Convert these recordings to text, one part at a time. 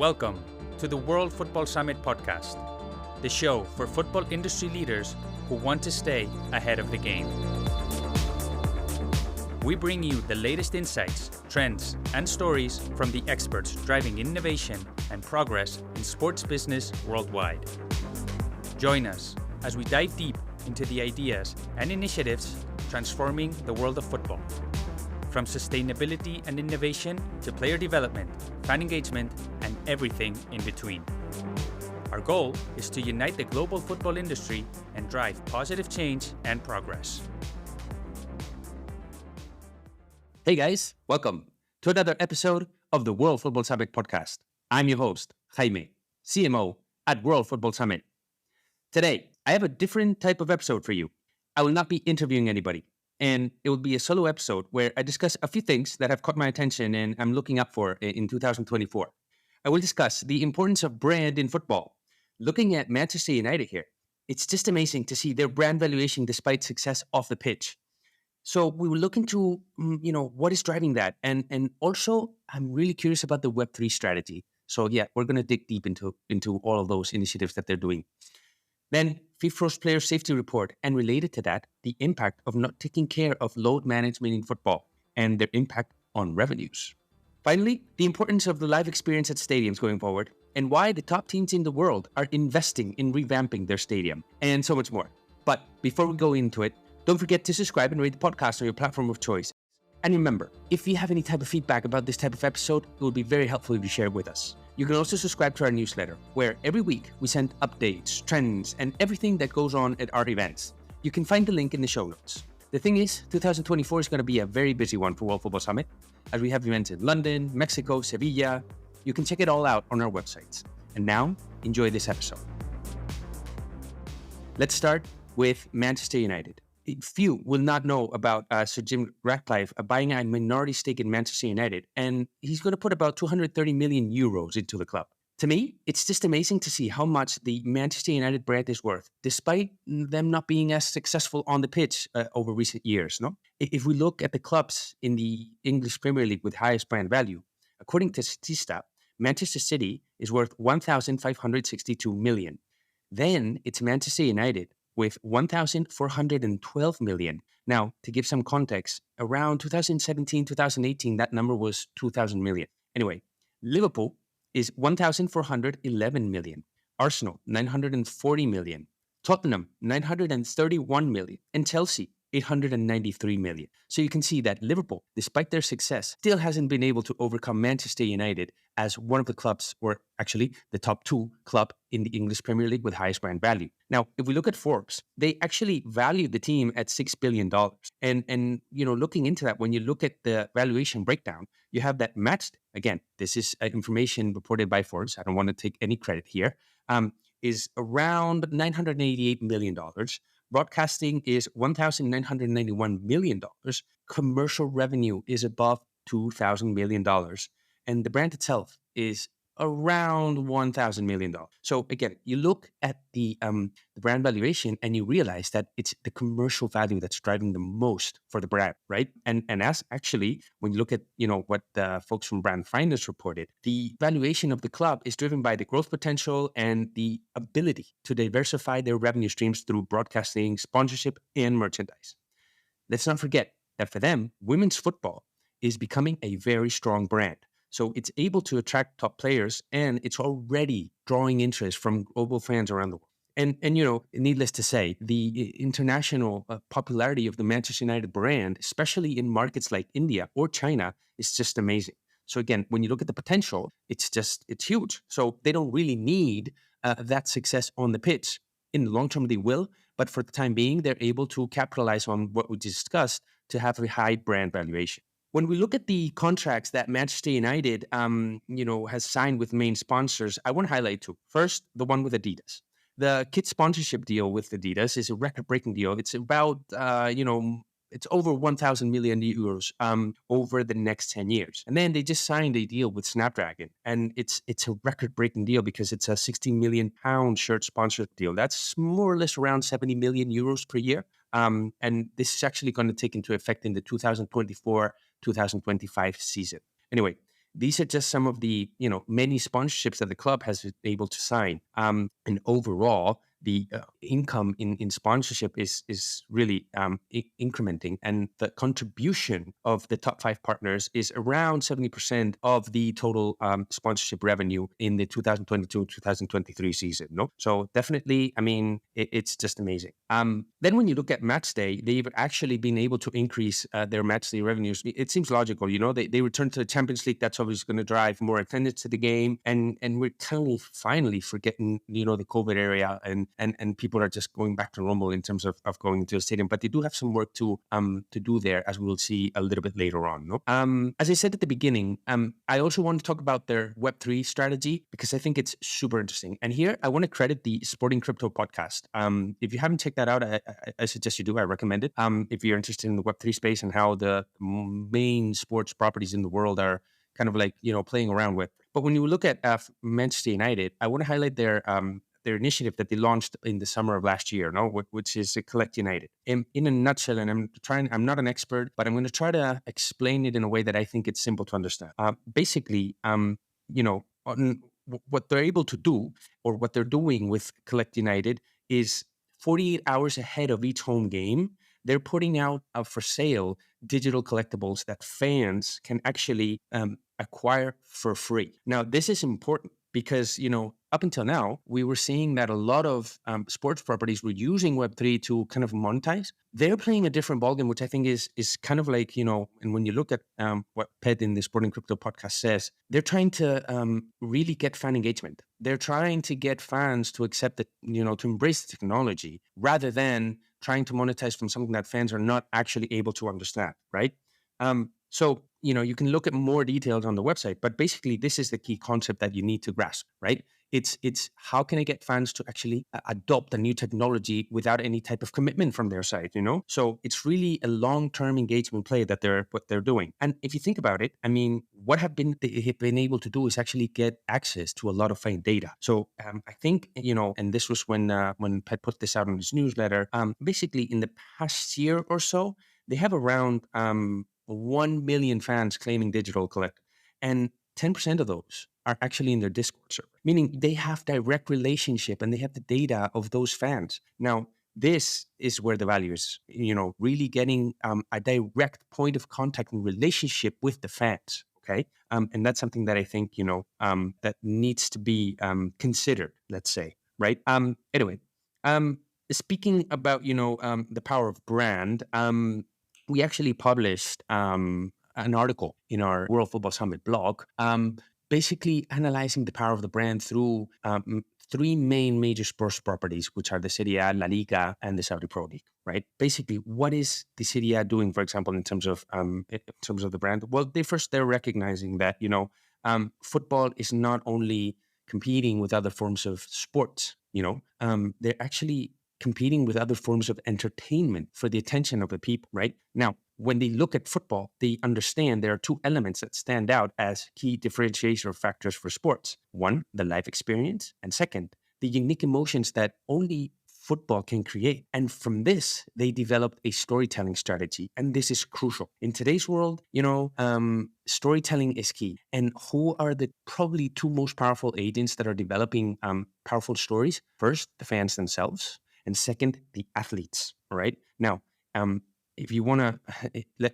Welcome to the World Football Summit podcast, the show for football industry leaders who want to stay ahead of the game. We bring you the latest insights, trends, and stories from the experts driving innovation and progress in sports business worldwide. Join us as we dive deep into the ideas and initiatives transforming the world of football. From sustainability and innovation to player development, fan engagement, and everything in between. Our goal is to unite the global football industry and drive positive change and progress. Hey guys, welcome to another episode of the World Football Summit podcast. I'm your host, Jaime, CMO at World Football Summit. Today, I have a different type of episode for you. I will not be interviewing anybody, and it will be a solo episode where I discuss a few things that have caught my attention and I'm looking up for in 2024. I will discuss the importance of brand in football. Looking at Manchester United here, it's just amazing to see their brand valuation despite success off the pitch. So we will look into, what is driving that. And also, I'm really curious about the Web3 strategy. So yeah, we're going to dig deep into all of those initiatives that they're doing. Then FIFPro's player safety report, and related to that, the impact of not taking care of load management in football and their impact on revenues. Finally, the importance of the live experience at stadiums going forward, and why the top teams in the world are investing in revamping their stadium, and so much more. But before we go into it, don't forget to subscribe and rate the podcast on your platform of choice. And remember, if you have any type of feedback about this type of episode, it will be very helpful if you share it with us. You can also subscribe to our newsletter, where every week we send updates, trends, and everything that goes on at our events. You can find the link in the show notes. The thing is, 2024 is going to be a very busy one for World Football Summit, as we have events in London, Mexico, Sevilla. You can check it all out on our websites. And now, enjoy this episode. Let's start with Manchester United. Few will not know about Sir Jim Ratcliffe buying a minority stake in Manchester United, and he's going to put about 230 million euros into the club. To me, it's just amazing to see how much the Manchester United brand is worth, despite them not being as successful on the pitch over recent years. No, if we look at the clubs in the English Premier League with highest brand value, according to Statista, Manchester City is worth 1,562 million. Then it's Manchester United with 1,412 million. Now, to give some context, around 2017, 2018, that number was 2,000 million. Anyway, Liverpool is 1,411 million. Arsenal, 940 million. Tottenham, 931 million. And Chelsea, 893 million. So you can see that Liverpool, despite their success, still hasn't been able to overcome Manchester United as one of the clubs, or actually the top two club in the English Premier League with highest brand value. Now, if we look at Forbes, they actually valued the team at $6 billion. And looking into that, when you look at the valuation breakdown, you have that matched. Again, this is information reported by Forbes. I don't want to take any credit here. Is around $988 million. Broadcasting is $1,991 million. Commercial revenue is above $2,000 million. And the brand itself is around $1,000 million. So again, you look at the brand valuation and you realize that it's the commercial value that's driving the most for the brand, right? And as actually, when you look at what the folks from Brand Finance reported, the valuation of the club is driven by the growth potential and the ability to diversify their revenue streams through broadcasting, sponsorship, and merchandise. Let's not forget that for them, women's football is becoming a very strong brand. So it's able to attract top players, and it's already drawing interest from global fans around the world. And needless to say, the international popularity of the Manchester United brand, especially in markets like India or China, is just amazing. So again, when you look at the potential, it's huge. So they don't really need that success on the pitch. In the long term, they will, but for the time being, they're able to capitalize on what we discussed to have a high brand valuation. When we look at the contracts that Manchester United, has signed with main sponsors, I want to highlight two. First, the one with Adidas. The kit sponsorship deal with Adidas is a record-breaking deal. It's about, it's over 1,000 million euros over the next 10 years. And then they just signed a deal with Snapdragon, and it's a record-breaking deal because it's a 16 million pound shirt sponsorship deal. That's more or less around 70 million euros per year. And this is actually going to take into effect in the 2024-2025 season. Anyway, these are just some of the, many sponsorships that the club has been able to sign. And overall, the income in sponsorship is really incrementing, and the contribution of the top 5 partners is around 70% of the total sponsorship revenue in the 2022-2023 season. No, so definitely, I mean, it's just amazing. Then when you look at match day, they've actually been able to increase their match day revenues. It seems logical, they return to the Champions League. That's obviously going to drive more attendance to the game, and we're kind of finally forgetting, the COVID area, and people are just going back to normal in terms of going into the stadium. But they do have some work to do there, as we will see a little bit later on. No? As I said at the beginning, I also want to talk about their Web3 strategy, because I think it's super interesting. And here I want to credit the Sporting Crypto podcast. If you haven't checked that out, I suggest you do. I recommend it. If you're interested in the Web3 space and how the main sports properties in the world are kind of like, playing around with. But when you look at Manchester United, I want to highlight their initiative that they launched in the summer of last year, which is Collect United. In a nutshell, and I'm not an expert, but I'm going to try to explain it in a way that I think it's simple to understand. Basically, what they're able to do, or what they're doing with Collect United, is 48 hours ahead of each home game, they're putting out for sale digital collectibles that fans can actually acquire for free. Now, this is important because, up until now, we were seeing that a lot of sports properties were using Web3 to kind of monetize. They're playing a different ballgame, which I think is kind of like, and when you look at what Ped in the Sporting Crypto podcast says, they're trying to really get fan engagement. They're trying to get fans to accept it, to embrace the technology, rather than trying to monetize from something that fans are not actually able to understand, right? So, you can look at more details on the website, but basically this is the key concept that you need to grasp, right? It's how can I get fans to actually adopt a new technology without any type of commitment from their side, So it's really a long-term engagement play that what they're doing. And if you think about it, I mean, what they have been able to do is actually get access to a lot of fan data. So I think, and this was when Pet put this out in his newsletter, basically in the past year or so, they have around 1 million fans claiming digital collect, and 10% of those are actually in their Discord server, meaning they have direct relationship and they have the data of those fans. Now, this is where the value is, really getting a direct point of contact and relationship with the fans. Okay. And that's something that I think, that needs to be considered, let's say, right? Anyway, speaking about, the power of brand, we actually published an article in our World Football Summit blog, basically analyzing the power of the brand through 3 main major sports properties, which are the Serie A, La Liga, and the Saudi Pro League. Right? Basically, what is the Serie A doing, for example, in terms of the brand? Well, they're recognizing that football is not only competing with other forms of sports. They're actually competing with other forms of entertainment for the attention of the people, right? Now, when they look at football, they understand there are 2 elements that stand out as key differentiator factors for sports. 1, the live experience, and 2nd, the unique emotions that only football can create. And from this, they developed a storytelling strategy. And this is crucial. In today's world, storytelling is key. And who are the probably 2 most powerful agents that are developing powerful stories? First, the fans themselves. And second, the athletes, right? Now, if you want to,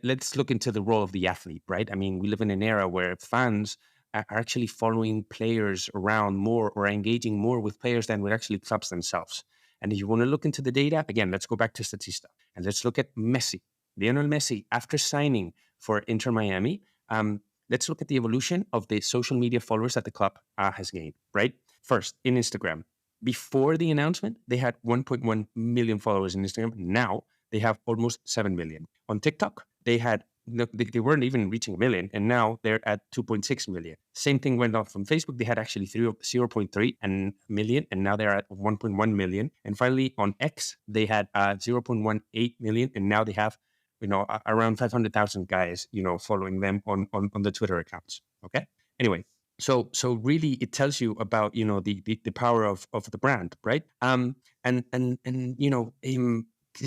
let's look into the role of the athlete, right? I mean, we live in an era where fans are actually following players around more, or engaging more with players than with actually clubs themselves. And if you want to look into the data, again, let's go back to Statista and let's look at Messi, Lionel Messi, after signing for Inter Miami. Let's look at the evolution of the social media followers that the club has gained, right? First, in Instagram. Before the announcement, they had 1.1 million followers in Instagram. Now they have almost 7 million. On TikTok, they weren't even reaching 1 million, and now they're at 2.6 million. Same thing went on from Facebook. They had actually 0.3 million, and now they're at 1.1 million. And finally, on X, they had 0.18 million, and now they have around 500,000 guys following them on the Twitter accounts. Okay. Anyway. So really, it tells you about the power of the brand, right? And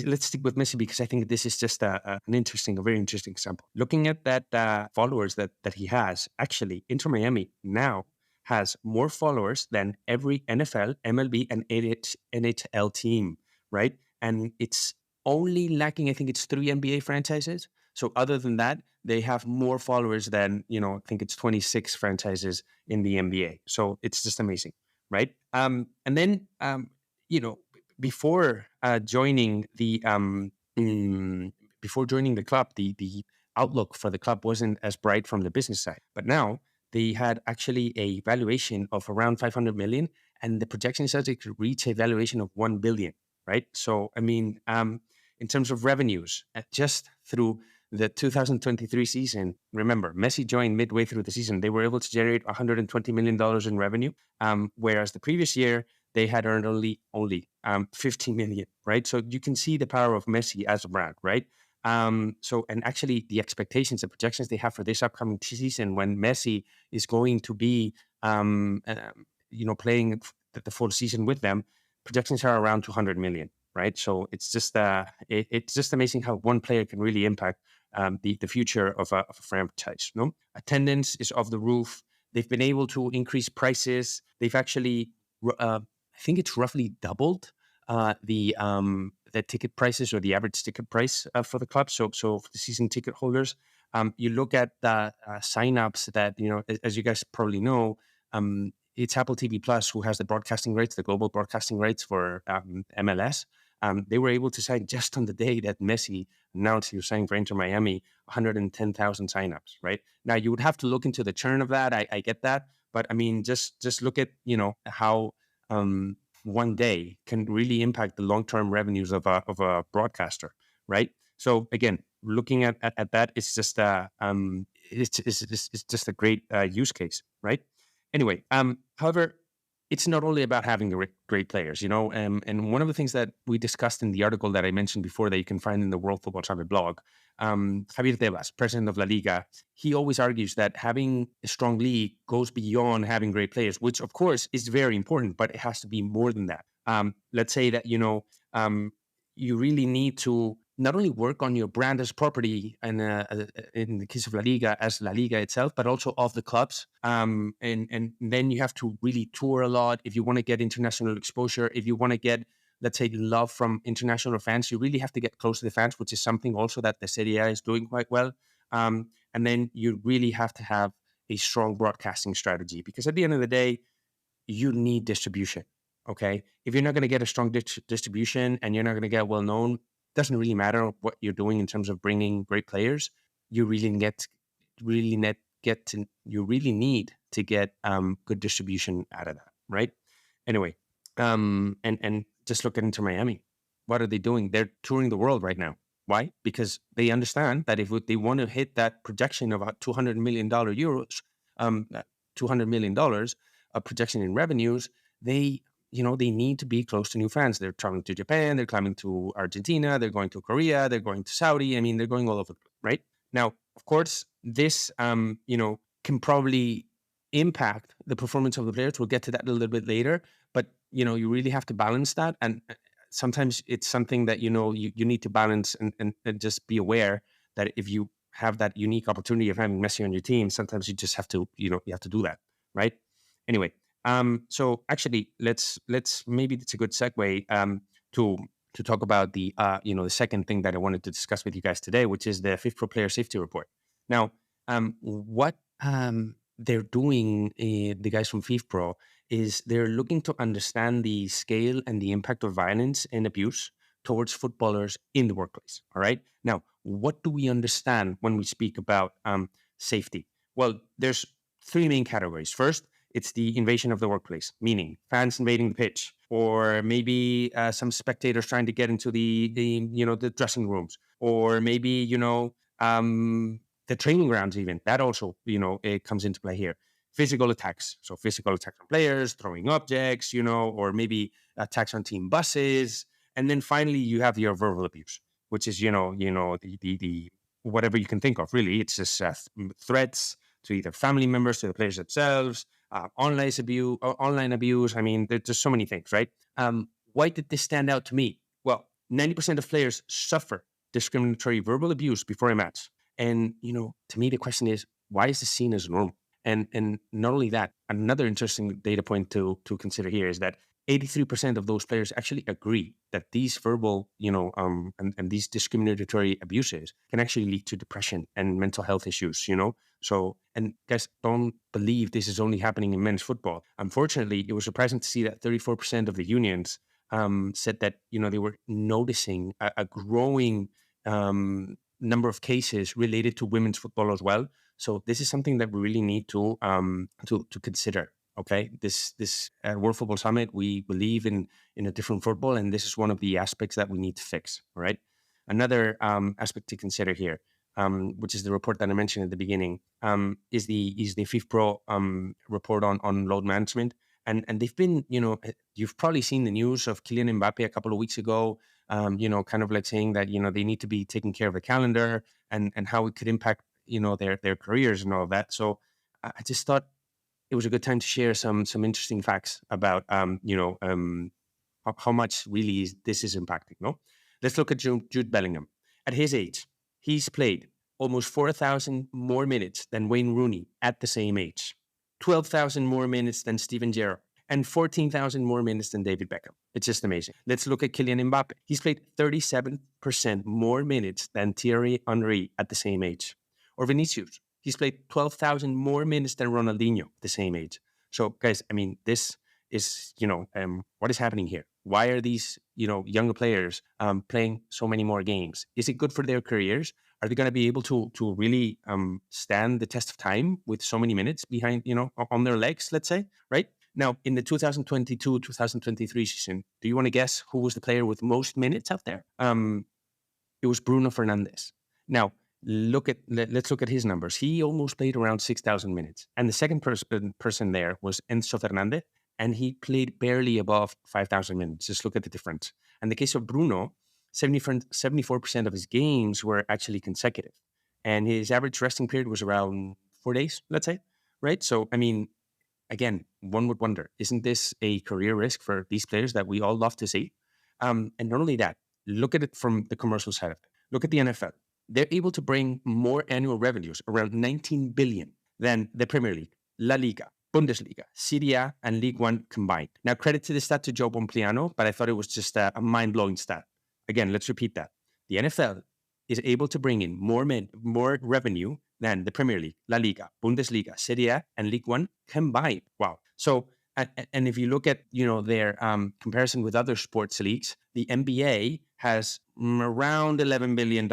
let's stick with Messi because I think this is just a very interesting example. Looking at that followers that he has, actually, Inter Miami now has more followers than every NFL, MLB, and NHL team, right? And it's only lacking, I think it's 3 NBA franchises. So other than that, they have more followers than, I think it's 26 franchises in the NBA. So it's just amazing, right? And then, you know, before joining the before joining the club, the outlook for the club wasn't as bright from the business side. But now they had actually a valuation of around 500 million, and the projection says it could reach a valuation of 1 billion. Right. So, I mean, in terms of revenues, just through the 2023 season, remember, Messi joined midway through the season. They were able to generate $120 million in revenue, whereas the previous year, they had earned only 15 million, right? So you can see the power of Messi as a brand, right? And actually the expectations, the projections they have for this upcoming season when Messi is going to be, playing the full season with them, projections are around 200 million, right? So it's just amazing how one player can really impact the future of a franchise. No, attendance is off the roof. They've been able to increase prices. They've actually, I think it's roughly doubled the ticket prices or the average ticket price for the club. So for the season ticket holders, you look at the signups that, as you guys probably know, it's Apple TV Plus who has the broadcasting rights, the global broadcasting rights for MLS. They were able to sign just on the day that Messi announced he was signing for Inter Miami, 110,000 signups, right? Now, you would have to look into the churn of that. I get that. But I mean, just look at, how one day can really impact the long-term revenues of a broadcaster, right? So again, looking at that, it's just it's just a great use case, right? Anyway, however, it's not only about having the great players, and one of the things that we discussed in the article that I mentioned before that you can find in the World Football Summit blog, Javier Tebas, president of La Liga, he always argues that having a strong league goes beyond having great players, which of course is very important, but it has to be more than that. Let's say that, you really need to not only work on your brand as property and in the case of La Liga as La Liga itself, but also of the clubs. And then you have to really tour a lot if you want to get international exposure. If you want to get, let's say, love from international fans, you really have to get close to the fans, which is something also that the Serie A is doing quite well. And then you really have to have a strong broadcasting strategy because at the end of the day, you need distribution. Okay. If you're not going to get a strong distribution and you're not going to get well known, doesn't really matter what you're doing in terms of bringing great players. You really need to get good distribution out of that, right? Anyway, and just look at Inter Miami. What are they doing? They're touring the world right now. Why? Because they understand that if they want to hit that projection of $200 million $200 million of projection in revenues, they need to be close to new fans. They're traveling to Japan, they're coming to Argentina, they're going to Korea, they're going to Saudi. I mean, they're going all over, right? Now, of course, this, can probably impact the performance of the players. We'll get to that a little bit later, but, you really have to balance that. And sometimes it's something that, you need to balance and just be aware that if you have that unique opportunity of having Messi on your team, sometimes you just have to, you have to do that, right? Anyway, so actually, let's maybe it's a good segue to talk about the the second thing that I wanted to discuss with you guys today, which is the FIFPro Player Safety Report. Now, what they're doing, the guys from FIFPro, is they're looking to understand the scale and the impact of violence and abuse towards footballers in the workplace. All right. Now, what do we understand when we speak about safety? Well, there's three main categories. First, it's the invasion of the workplace, meaning fans invading the pitch, or maybe some spectators trying to get into the dressing rooms, or maybe the training grounds. Even that also it comes into play here. Physical attacks, so physical attacks on players, throwing objects, or maybe attacks on team buses, and then finally you have your verbal abuse, which is the whatever you can think of. Really, it's just threats to either family members, to the players themselves. Online abuse. I mean, there's just so many things, right? Why did this stand out to me? Well, 90% of players suffer discriminatory verbal abuse before a match. And, to me, the question is, why is this seen as normal? And not only that, another interesting data point to consider here is that 83% of those players actually agree that these verbal, and these discriminatory abuses can actually lead to depression and mental health issues. So, and guys, don't believe this is only happening in men's football. Unfortunately, it was surprising to see that 34% of the unions said that, they were noticing a growing number of cases related to women's football as well. So this is something that we really need to consider. Okay, this World Football Summit, we believe in a different football, and this is one of the aspects that we need to fix. All right. Another aspect to consider here, which is the report that I mentioned at the beginning, is the FIFPro report on load management, and they've been, you've probably seen the news of Kylian Mbappe a couple of weeks ago, kind of like saying that they need to be taking care of the calendar and how it could impact their careers and all of that. So I just thought it was a good time to share some interesting facts about how much really this is impacting. No, let's look at Jude Bellingham. At his age, he's played almost 4,000 more minutes than Wayne Rooney at the same age, 12,000 more minutes than Steven Gerrard, and 14,000 more minutes than David Beckham. It's just amazing. Let's look at Kylian Mbappe. He's played 37% more minutes than Thierry Henry at the same age. Or Vinicius. He's played 12,000 more minutes than Ronaldinho at the same age. So, guys, I mean, this is, what is happening here? Why are these, younger players playing so many more games? Is it good for their careers? Are they going to be able to really stand the test of time with so many minutes behind, on their legs, let's say, right? Now, in the 2022-2023 season, do you want to guess who was the player with most minutes out there? It was Bruno Fernandes. Now, let's look at his numbers. He almost played around 6,000 minutes. And the second person there was Enzo Fernandez, and he played barely above 5,000 minutes. Just look at the difference. And the case of Bruno, 74% of his games were actually consecutive. And his average resting period was around 4 days, let's say, right? So, I mean, again, one would wonder, isn't this a career risk for these players that we all love to see? And not only that, look at it from the commercial side of it. Look at the NFL. They're able to bring more annual revenues, around 19 billion, than the Premier League, La Liga, Bundesliga, Serie A, and League One combined. Now, credit to the stat to Joe Pompliano, but I thought it was just a mind-blowing stat. Again, let's repeat that. The NFL is able to bring in more revenue than the Premier League, La Liga, Bundesliga, Serie A, and League One combined. Wow. So, and if you look at, their comparison with other sports leagues, the NBA has around $11 billion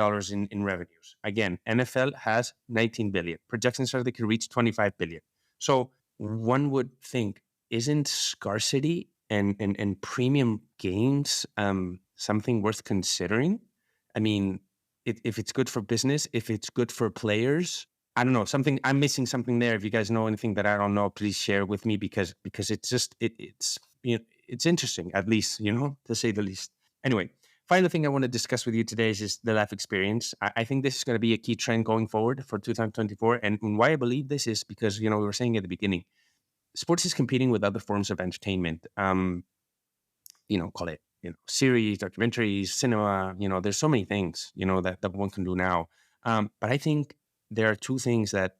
in revenues. Again, NFL has 19 billion. Projections are they could reach 25 billion. So one would think, isn't scarcity and premium games something worth considering? I mean, if it's good for business, if it's good for players, I don't know, I'm missing something there. If you guys know anything that I don't know, please share with me because it's just, it's interesting, at least, to say the least. Anyway, final thing I want to discuss with you today is the life experience. I think this is going to be a key trend going forward for 2024. And why I believe this is because, we were saying at the beginning, sports is competing with other forms of entertainment. Call it, series, documentaries, cinema, there's so many things, that one can do now. But I think there are two things that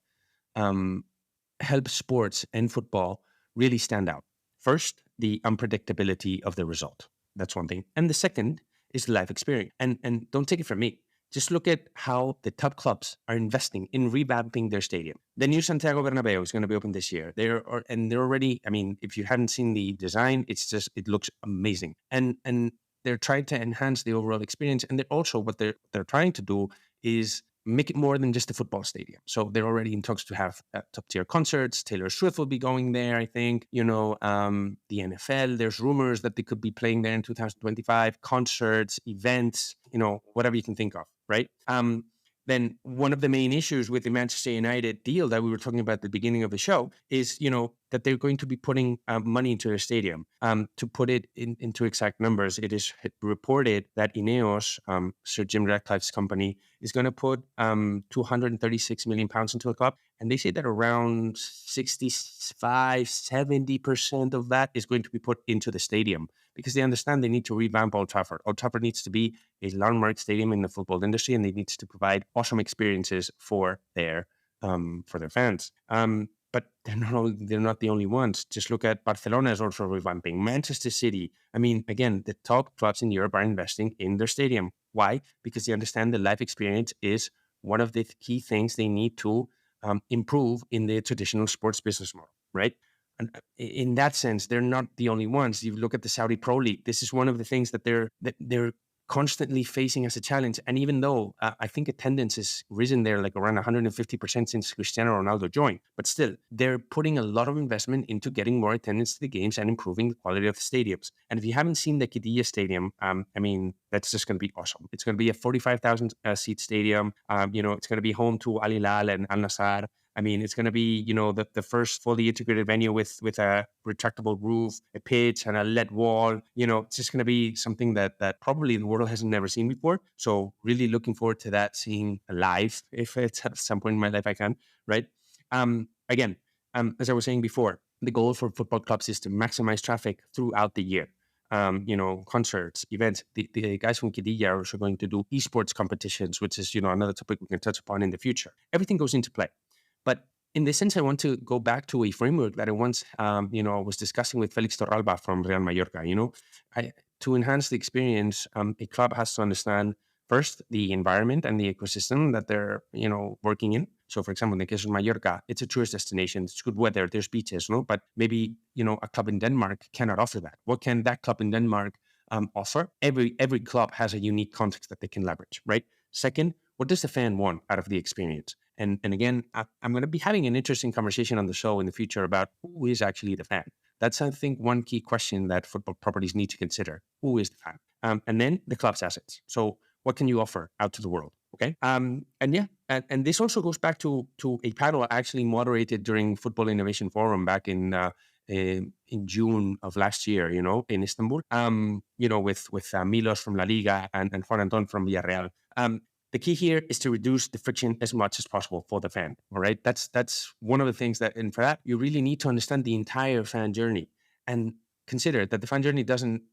help sports and football really stand out. First, the unpredictability of the result. That's one thing. And the second is the life experience. And don't take it from me. Just look at how the top clubs are investing in revamping their stadium. The new Santiago Bernabeu is going to be open this year. They're already, I mean, if you haven't seen the design, it looks amazing. And they're trying to enhance the overall experience. And what they're trying to do is make it more than just a football stadium. So they're already in talks to have top tier concerts. Taylor Swift will be going there, I think. The NFL, there's rumors that they could be playing there in 2025, concerts, events, whatever you can think of, right? Then one of the main issues with the Manchester United deal that we were talking about at the beginning of the show is, that they're going to be putting money into their stadium. To put it into exact numbers, it is reported that Ineos, Sir Jim Ratcliffe's company, is going to put £236 million into the club. And they say that around 65, 70% of that is going to be put into the stadium Because they understand they need to revamp Old Trafford. Old Trafford needs to be a landmark stadium in the football industry, and they need to provide awesome experiences for their fans. But they're not the only ones. Just look at Barcelona is also revamping. Manchester City. I mean, again, the top clubs in Europe are investing in their stadium. Why? Because they understand the live experience is one of the key things they need to improve in the traditional sports business model, right? And in that sense, they're not the only ones. You look at the Saudi Pro League. This is one of the things that they're constantly facing as a challenge. And even though I think attendance has risen there like around 150% since Cristiano Ronaldo joined, but still, they're putting a lot of investment into getting more attendance to the games and improving the quality of the stadiums. And if you haven't seen the Qiddiya Stadium, I mean, that's just going to be awesome. It's going to be a 45,000 seat stadium. It's going to be home to Al Hilal and Al Nassr. I mean, it's going to be, the first fully integrated venue with a retractable roof, a pitch, and a LED wall. It's just going to be something that probably the world has never seen before. So really looking forward to that, seeing live, if it's at some point in my life I can, right? Again, as I was saying before, the goal for football clubs is to maximize traffic throughout the year. Concerts, events. The guys from Qiddiya are also going to do esports competitions, which is, another topic we can touch upon in the future. Everything goes into play. But in this sense, I want to go back to a framework that I once, was discussing with Felix Torralba from Real Mallorca. To enhance the experience, a club has to understand first the environment and the ecosystem that they're, working in. So, for example, in the case of Mallorca, it's a tourist destination. It's good weather. There's beaches, but maybe, a club in Denmark cannot offer that. What can that club in Denmark offer? Every club has a unique context that they can leverage, right? Second, what does the fan want out of the experience? And again, I'm going to be having an interesting conversation on the show in the future about who is actually the fan. That's, I think, one key question that football properties need to consider. Who is the fan? And then the club's assets. So what can you offer out to the world? Okay. And this also goes back to a panel I actually moderated during Football Innovation Forum back in June of last year, in Istanbul, with Milos from La Liga and Juan Anton from Villarreal. The key here is to reduce the friction as much as possible for the fan. All right. That's one of the things and for that, you really need to understand the entire fan journey and consider that the fan journey doesn't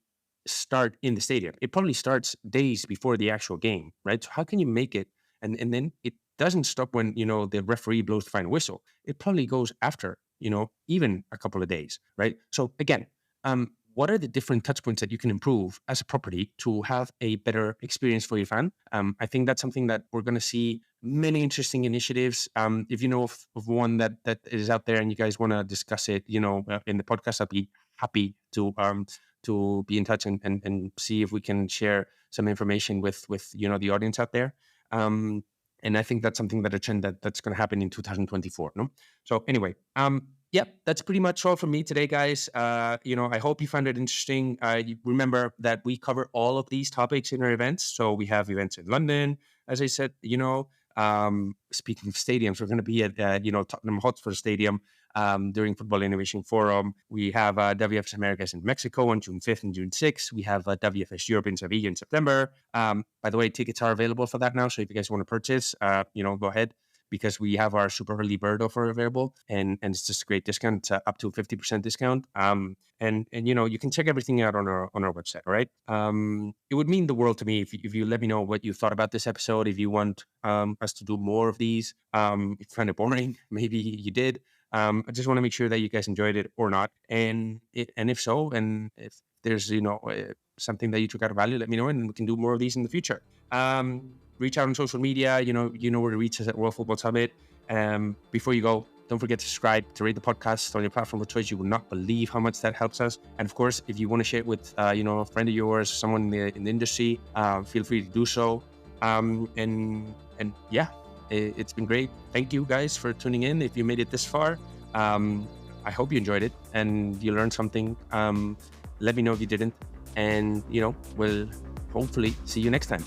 start in the stadium. It probably starts days before the actual game, right? So how can you make it? And then it doesn't stop when, the referee blows the final whistle. It probably goes after, even a couple of days, right? So again, what are the different touch points that you can improve as a property to have a better experience for your fan? I think that's something that we're going to see many interesting initiatives. If you know of one that is out there and you guys want to discuss it, in the podcast, I'll be happy to be in touch and see if we can share some information with the audience out there. And I think that's something a trend that's going to happen in 2024. No, so anyway, that's pretty much all from me today, guys. I hope you found it interesting. Remember that we cover all of these topics in our events. So we have events in London, as I said. Speaking of stadiums, we're going to be at Tottenham Hotspur Stadium during Football Innovation Forum. We have WFS Americas in Mexico on June 5th and June 6th. We have WFS Europe in Sevilla in September. By the way, tickets are available for that now. So if you guys want to purchase, go ahead, because we have our super early bird offer available, and it's just a great discount, up to 50% discount. And you can check everything out on our website. All right. It would mean the world to me if you let me know what you thought about this episode. If you want us to do more of these, if you find it boring, maybe you did. I just want to make sure that you guys enjoyed it or not, and if so, and if there's something that you took out of value, let me know, and we can do more of these in the future. Reach out on social media. You know where to reach us at World Football Summit. Before you go, don't forget to subscribe, to rate the podcast on your platform of choice. You will not believe how much that helps us. And of course, if you want to share it with a friend of yours, someone in the industry, feel free to do so. It's been great. Thank you guys for tuning in. If you made it this far, I hope you enjoyed it and you learned something. Let me know if you didn't, and we'll hopefully see you next time.